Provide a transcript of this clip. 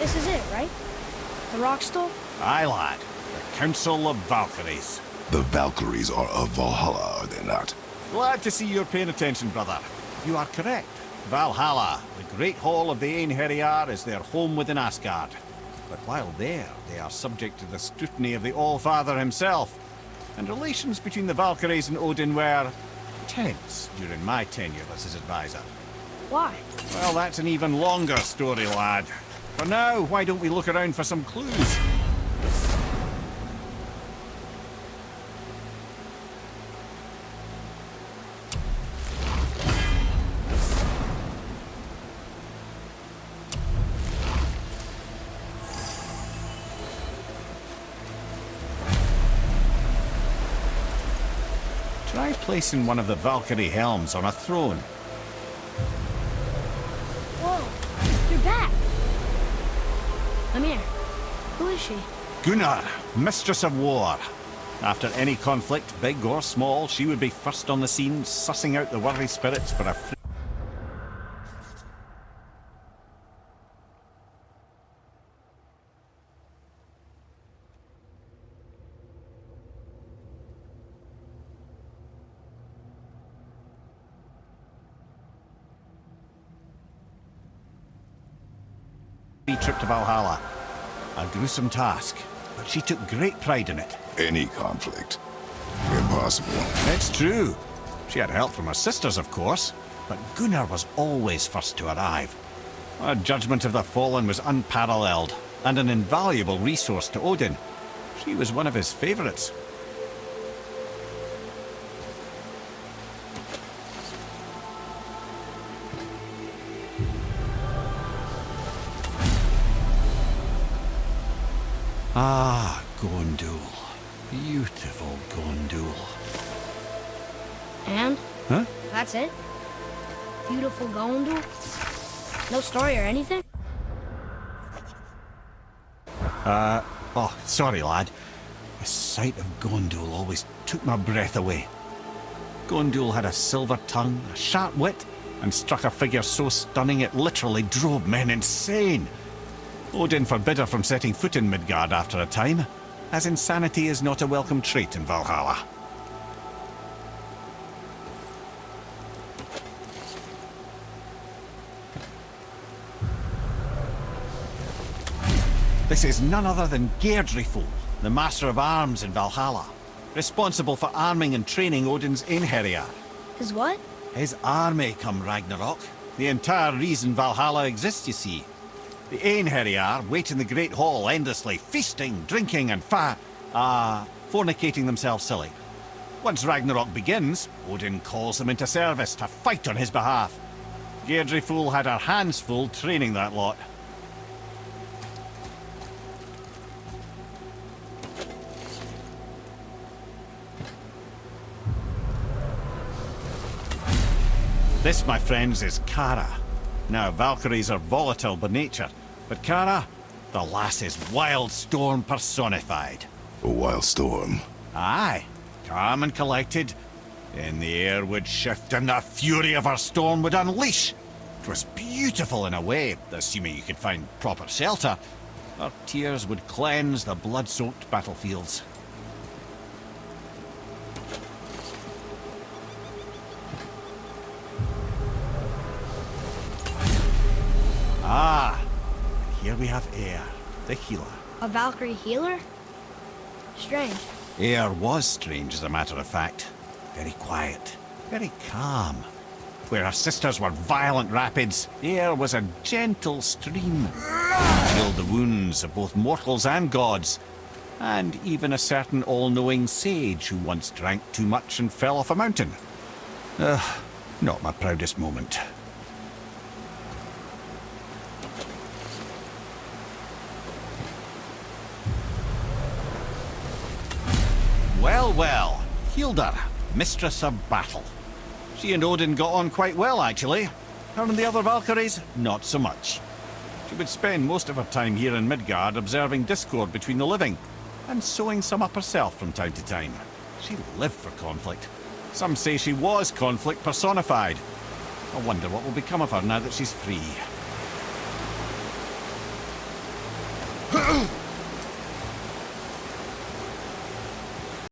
This is it, right? The Rockstall? Aye, lad. The Council of Valkyries. The Valkyries are of Valhalla, are they not? Glad to see you're paying attention, brother. You are correct. Valhalla, the great hall of the Einherjar, is their home within Asgard. But while there, they are subject to the scrutiny of the All-Father himself. And relations between the Valkyries and Odin were tense during my tenure as his advisor. Why? Well, that's an even longer story, lad. For now, why don't we look around for some clues? Try placing one of the Valkyrie helms on a throne. Whoa, you're back. Mimir, who is she? Gunnar, Mistress of War. After any conflict, big or small, she would be first on the scene, sussing out the worthy spirits for a free trip to Valhalla. A gruesome task, but she took great pride in it. Any conflict. Impossible. It's true. She had help from her sisters, of course, but Gunnar was always first to arrive. Her judgment of the fallen was unparalleled, and an invaluable resource to Odin. She was one of his favorites. Ah, Gondul. Beautiful Gondul. And? Huh? That's it? Beautiful Gondul? No story or anything? Oh, sorry, lad. The sight of Gondul always took my breath away. Gondul had a silver tongue, a sharp wit, and struck a figure so stunning it literally drove men insane. Odin forbid her from setting foot in Midgard after a time, as insanity is not a welcome trait in Valhalla. This is none other than Geirdriful, the Master of Arms in Valhalla, responsible for arming and training Odin's Einherjar. His what? His army come Ragnarok. The entire reason Valhalla exists, you see. The Einherjar wait in the Great Hall endlessly, feasting, drinking, and fornicating themselves silly. Once Ragnarok begins, Odin calls them into service to fight on his behalf. Geirdriful had her hands full training that lot. This, my friends, is Kara. Now, Valkyries are volatile by nature, but Kara, the lass is Wild Storm personified. A wild storm. Aye, calm and collected. Then the air would shift and the fury of her storm would unleash. It was beautiful in a way, assuming you could find proper shelter. Her tears would cleanse the blood-soaked battlefields. Ah, here we have Eir, the healer. A Valkyrie healer? Strange. Eir was strange, as a matter of fact. Very quiet, very calm. Where her sisters were violent rapids, Eir was a gentle stream. Healed the wounds of both mortals and gods, and even a certain all-knowing sage who once drank too much and fell off a mountain. Not my proudest moment. Well, well, Hildr, Mistress of Battle. She and Odin got on quite well, actually. Her and the other Valkyries, not so much. She would spend most of her time here in Midgard observing discord between the living, and sewing some up herself from time to time. She lived for conflict. Some say she was conflict personified. I wonder what will become of her now that she's free. Ugh!